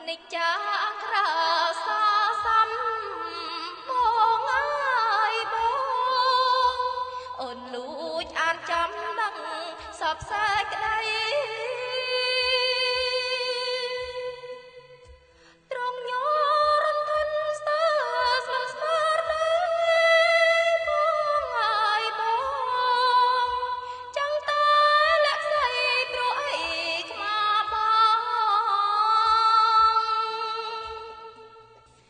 និច្ចាក្រសាសំបងអើយបងអូនលួចអានចាំដឹងសពសែក្តីត្រង់ញរំធិនស្ទើស្លឹងស្មើទេបងអើយបងចឹងតែលាក់ស្អីព្រោះអីខ្មាបង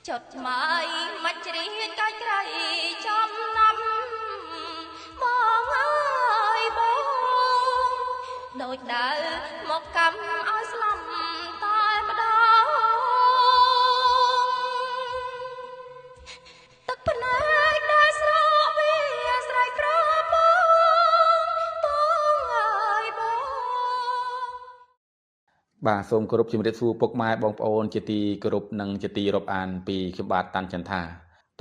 ចុតថ្មីមិនជ្រៀងកាច់ក្រៃចំណាំបងអើយបងដូចដើរមកកម្មឲ្យស្លាប់តែម្ដងទឹកភ្នែកដែលស្រក់វាស្រែកក្របងអើយបងបាទសូមគោរពជំរាបសួរពុកម៉ែបងប្អូនជាទីគោរពនិងជាទីរាប់អានពីខ្ញុំបាទតាន់ចន្ទថា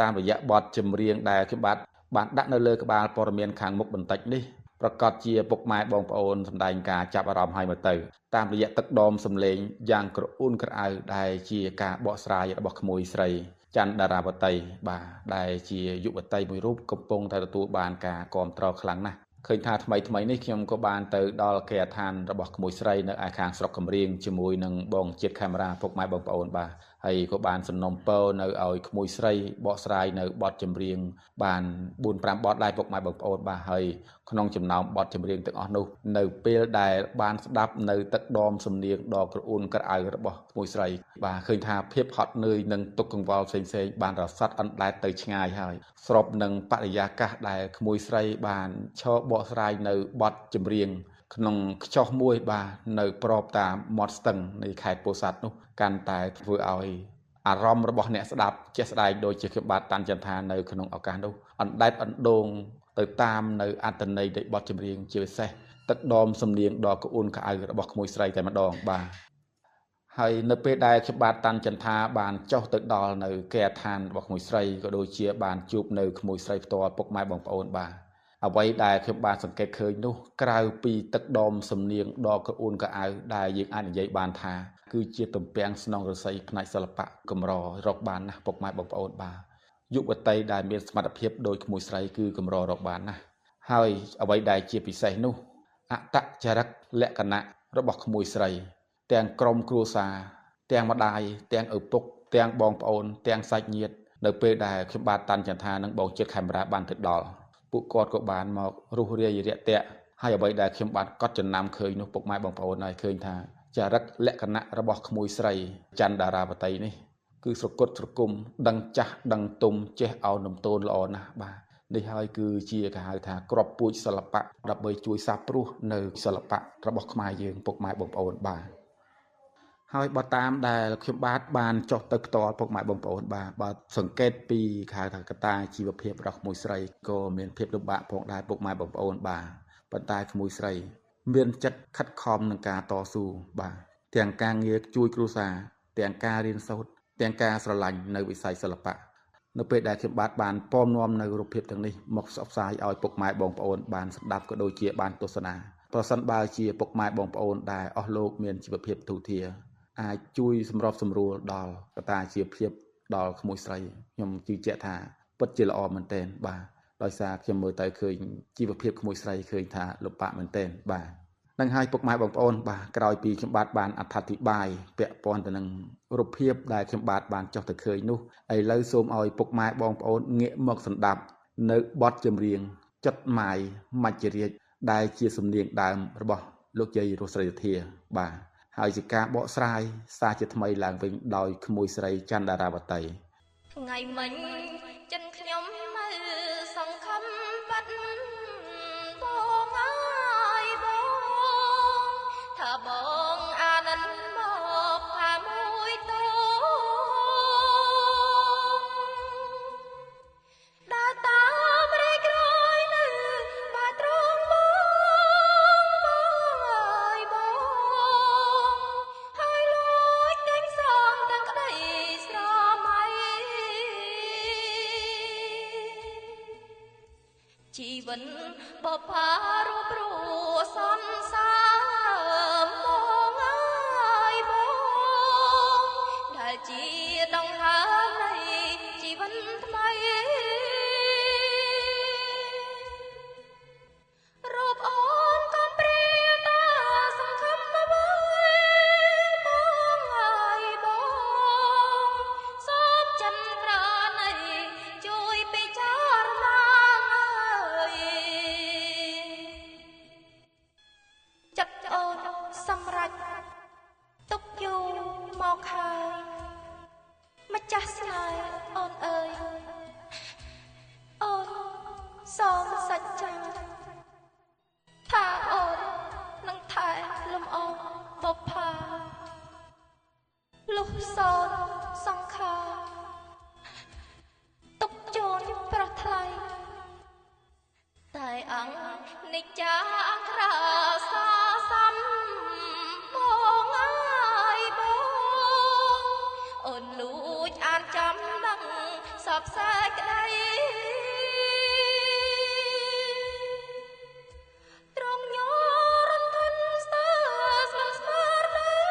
តាមរយៈបទចម្រៀងដែលខ្ញុំបាទបានដាក់នៅលើក្បាលព័ត៌មានខាងមុខបន្តិចនេះប្រកាសជាពុកម៉ែបងប្អូនសម្ដែងការចាប់អារម្មណ៍ឲ្យមកទៅតាមរយៈទឹកដមសម្លេងយ៉ាងក្រអ៊ូនក្រអៅដែលជាការបកស្រាយរបស់ក្មួយស្រីច័ន្ទដារាវតីបាទដែលជាយុវតីមួយរូបកំពុងតែទទួលបានការគាំទ្រខ្លាំងណាស់ឃើញថាថ្មីនេះខ្ញុំក៏បានទៅដល់គេហដ្ឋានរបស់ក្មួយស្រីនៅឯខាងស្រុកកំរៀងជាមួយនឹងបងជាតិកាមេរ៉ាពុកម៉ែបងប្អូនបាទហើយក៏បានសំណូមពរនៅឲ្យក្មួយស្រីបកស្រាយនៅបទចម្រៀងបាន 4-5 បទដែរពុកម៉ែបងប្អូនបាទហើយក្នុងចំណោមបទចម្រៀងទាំងអស់នោះនៅពេលដែលបានស្ដាប់នៅទឹកដមសំនៀងដ៏ក្រអ៊ូនក្រអៅរបស់ក្មួយស្រីបាទឃើញថាភាពហត់នឿយនិងទុក្ខកង្វល់ផ្សេងៗបានរសាត់អណ្ដែតទៅឆ្ងាយហើយស្របនឹងបរិយាកាសដែលក្មួយស្រីបានឈរបកស្រាយនៅបទចម្រៀងក្នុងខ្ចោះមួយបាទនៅប្របតាមមាត់ស្ទឹងនៃខេត្តពោធិ៍សាត់នោះកាន់តែធ្វើឲ្យអារម្មណ៍របស់អ្នកស្ដាប់ជាក់ស្ដែងដូចជាខ្ញុំបាទតាន់ចន្ទថានៅក្នុងឱកាសនោះអណ្ដែតអណ្ដូងទៅតាមនៅអត្ថន័យនៃបទចម្រៀងជាពិសេសទឹកដមសំនៀងដ៏ក្អួនក្អៅរបស់ក្មួយស្រីតែម្ដងបាទហើយនៅពេលដែលខ្ញុំបាទតាន់ចន្ទថាបានចុះទៅដល់នៅគេហដ្ឋានរបស់ក្មួយស្រីក៏ដូចជាបានជួបនៅក្មួយស្រីផ្ទាល់ពុកម៉ែបងប្អូនបាទអ្វីដែលខ្ញុំបានសង្កេតឃើញនោះក្រៅពីទឹកដមសំនៀងដ៏ក្រអួនក្រអៅដែលយើងអាចនិយាយបានថាគឺជាទំពាំងស្នងរស័យផ្នែកសិល្បៈកម្ររកបានណាស់ពុកម៉ែបងប្អូនបាទយុវតីដែលមានសមត្ថភាពដោយក្មួយស្រីគឺកម្ររកបានណាស់ហើយអ្វីដែលជាពិសេសនោះអត្តចរិតលក្ខណៈរបស់ក្មួយស្រីទាំងក្រុមគ្រួសារទាំងម្ដាយទាំងឪពុកទាំងបងប្អូនទាំងសាច់ញាតិនៅពេលដែលខ្ញុំបាទតាន់ចន្ទថានិងបងជាតិខេមរាបានទៅដល់ពួកគាត់ក៏បានមករុះរាយរាក់ទាក់ហើយអ្វីដែលខ្ញុំបាទកត់ចំណាំឃើញនោះពុកម៉ែបងប្អូនហើយឃើញថាចរិតលក្ខណៈរបស់ក្មួយស្រីច័ន្ទដារាវតីនេះគឺស្រគត់ស្រគំដឹងចាស់ដឹងទុំចេះអោននំតូនល្អណាស់បាទនេះហើយគឺជាគេហៅថាក្របពូជសិល្បៈដើម្បីជួយសាបព្រោះនៅសិល្បៈរបស់ខ្មែរយើងពុកម៉ែបងប្អូនបាទហើយបើតាមដែលខ្ញុំបាទបានចុះទៅផ្ទាល់ពុកម៉ែបងប្អូនបាទបើសង្កេតពីគេហៅថាកត្តាជីវភាពរបស់ក្មួយស្រីក៏មានភាពលំបាកផងដែរពុកម៉ែបងប្អូនបាទប៉ុន្តែក្មួយស្រីមានចិត្តខិតខំនឹងការតស៊ូបាទទាំងការងារជួយគ្រួសារទាំងការរៀនសូត្រទាំងការស្រឡាញ់នៅវិស័យសិល្បៈនៅពេលដែលខ្ញុំបាទបានពំនាំនៅរូបភាពទាំងនេះមកផ្សព្វផ្សាយឲ្យពុកម៉ែបងប្អូនបានស្ដាប់ក៏ដូចជាបានទស្សនាប្រសិនបើជាពុកម៉ែបងប្អូនដែលអស់លោកមានជីវភាពទូធាអាចជួយសម្របសម្រួលដល់កត្តាជីវភាពដល់ក្មួយស្រីខ្ញុំជឿជាក់ថាពិតជាល្អមែនទែនបាទដោយសារខ្ញុំមើលទៅឃើញជីវភាពក្មួយស្រីឃើញថាលំបាកមែនទែនបាទនឹងហើយពុកម៉ែបងប្អូនបាទក្រោយពីខ្ញុំបាទបានអត្ថាធិប្បាយពាក់ព័ន្ធទៅនឹងរូបភាពដែលខ្ញុំបាទបានចុះទៅឃើញនោះឥឡូវសូមឲ្យពុកម៉ែបងប្អូនងាកមកស្ដាប់នៅបទចម្រៀងចិត្តម៉ាយមច្ចរាជដែលជាសំនៀងដើមរបស់លោកយាយរស់ស្រីសុធាបាទហើយជាការបកស្រាយសារជាថ្មីឡើងវិញដោយក្មួយស្រីច័ន្ទដារាវតីថ្ងៃមិញចិនខ្ញុំនៅសង្ឃឹមបាត់បងអើយបងថាបងអាណិនមកថាមួយតោដើរតាមរែក្រោយនៅបាត្រង់បងអើយបងហើយលួចទិញសំទាំងក្តីស្រមៃជីវិតបបផារូបរួសំសាបងអើយបង សោតសង្ខារទុកជូនប្រថ្លៃតែអង្គនិច្ចាក្រៅសាសំបងអើយបងអូនលួចអានចាំដឹងសពសេចក្តីត្រង់ញរន្ធិនស្ទើស្លឹមស្មើរបង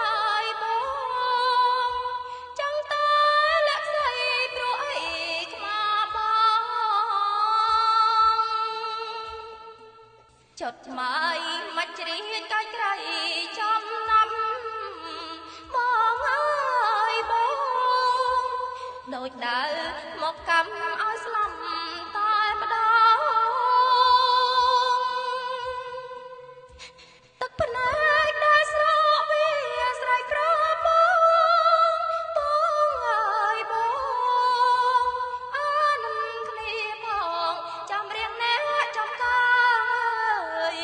អើយបងចង់តែលាក់ស្អីព្រោះអីខ្មាបងចុតឆ្មាយមិនជ្រៀងកាច់ក្រៃចំណាំបងអើយបងដូចដើរមកកម្មឲ្យស្លាប់តែម្ដងទឹកភ្នែកដែលស្រក់វាស្រែកប្របងអើយបងអានឹងគ្នាផងចាំរៀងអ្នកចំកាយ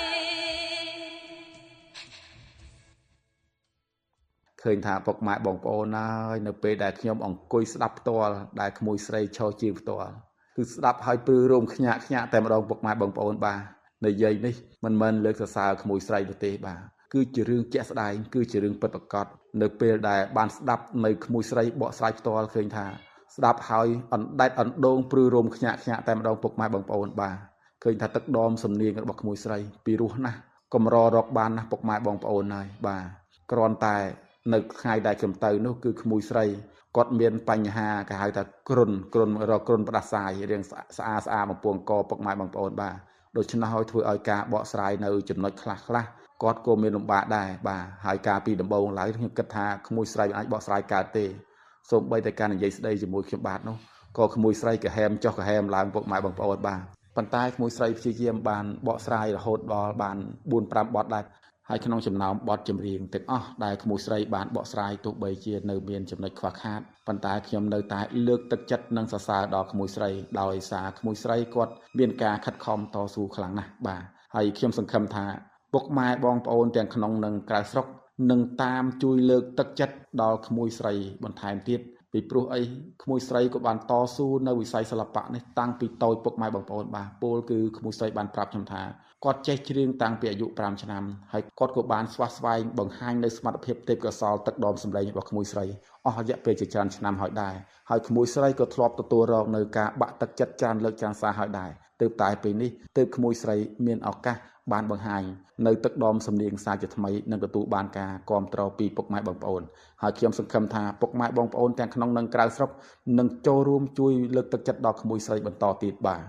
ឃើញថាពុកម៉ែបងប្អូនហើយនៅពេលដែលខ្ញុំអង្គុយស្ដាប់ផ្ទាល់ដែលក្មួយស្រីឈរជើងផ្ទាល់គឺស្ដាប់ឲ្យព្រឺរោមខ្ញាក់តែម្ដងពុកម៉ែបងប្អូនបាទនិយាយនេះមិនមែនលើកសរសើរក្មួយស្រីនោះទេបាទគឺជារឿងជាក់ស្ដែងគឺជារឿងពិតប្រាកដនៅពេលដែលបានស្ដាប់នៅក្មួយស្រីបកស្រាយផ្ទាល់ឃើញថាស្ដាប់ហើយអណ្ដែតអណ្ដូងព្រឺរោមខ្ញាក់តែម្ដងពុកម៉ែបងប្អូនបាទឃើញថាទឹកដមសំនៀងរបស់ក្មួយស្រីពីរោះណាស់កម្ររកបានណាស់ពុកម៉ែបងប្អូនហើយបាទគ្រាន់តែនៅថ្ងៃដែលខ្ញុំទៅនោះគឺក្មួយស្រីគាត់មានបញ្ហាគេហៅថាគ្រុនផ្ដាសាយរៀងស្អាបំពង់កពុកម៉ែបងប្អូនបាទដូច្នេះហើយធ្វើឲ្យការបកស្រាយនៅចំណុចខ្លះគាត់ក៏មានលំបាកដែរបាទហើយការពីដំបូងឡើយខ្ញុំគិតថាក្មួយស្រីមិនអាចបកស្រាយកើតទេសូម្បីតែការនិយាយស្ដីជាមួយខ្ញុំបាទនោះក៏ក្មួយស្រីកាហែមចុះកាហែមឡើងពុកម៉ែបងប្អូនបាទប៉ុន្តែក្មួយស្រីព្យាយាមបានបកស្រាយរហូតដល់បាន 4-5 បទដែរហើយក្នុងចំណោមបទចម្រៀងទាំងអស់ដែលក្មួយស្រីបានបកស្រាយទោះបីជានៅមានចំណុចខ្វះខាតប៉ុន្តែខ្ញុំនៅតែលើកទឹកចិត្តនិងសរសើរដល់ក្មួយស្រីដោយសារក្មួយស្រីគាត់មានការខិតខំតស៊ូខ្លាំងណាស់បាទហើយខ្ញុំសង្ឃឹមថាពុកម៉ែបងប្អូនទាំងក្នុងនិងក្រៅស្រុកនឹងតាមជួយលើកទឹកចិត្តដល់ក្មួយស្រីបន្ថែមទៀតពីព្រោះអីក្មួយស្រីក៏បានតស៊ូនៅវិស័យសិល្បៈនេះតាំងពីតូចពុកម៉ែបងប្អូនបាទពលគឺក្មួយស្រីបានប្រាប់ខ្ញុំថាគាត់ចេះច្រៀងតាំងពីអាយុ5ឆ្នាំហើយគាត់ក៏បានស្វះស្វែងបង្ហាញនៅសមត្ថភាពទេពកោសល្យទឹកដមសម្លេងរបស់ក្មួយស្រីអស់រយៈពេលជាច្រើនឆ្នាំហើយដែរហើយក្មួយស្រីក៏ធ្លាប់ទទួលរងនៅការបាក់ទឹកចិត្តច្រើនលើកច្រើនសារហើយដែរទើបតែពេលនេះទើបក្មួយស្រីមានឱកាសបានបង្ហាញនៅទឹកដមសំនៀងសារជាថ្មីនិងទទួលបានការគាំទ្រពីពុកម៉ែបងប្អូនហើយខ្ញុំសង្ឃឹមថាពុកម៉ែបងប្អូនទាំងក្នុងនិងក្រៅស្រុកនឹងចូលរួមជួយលើកទឹកចិត្តដល់ក្មួយស្រីបន្តទៀតបាទ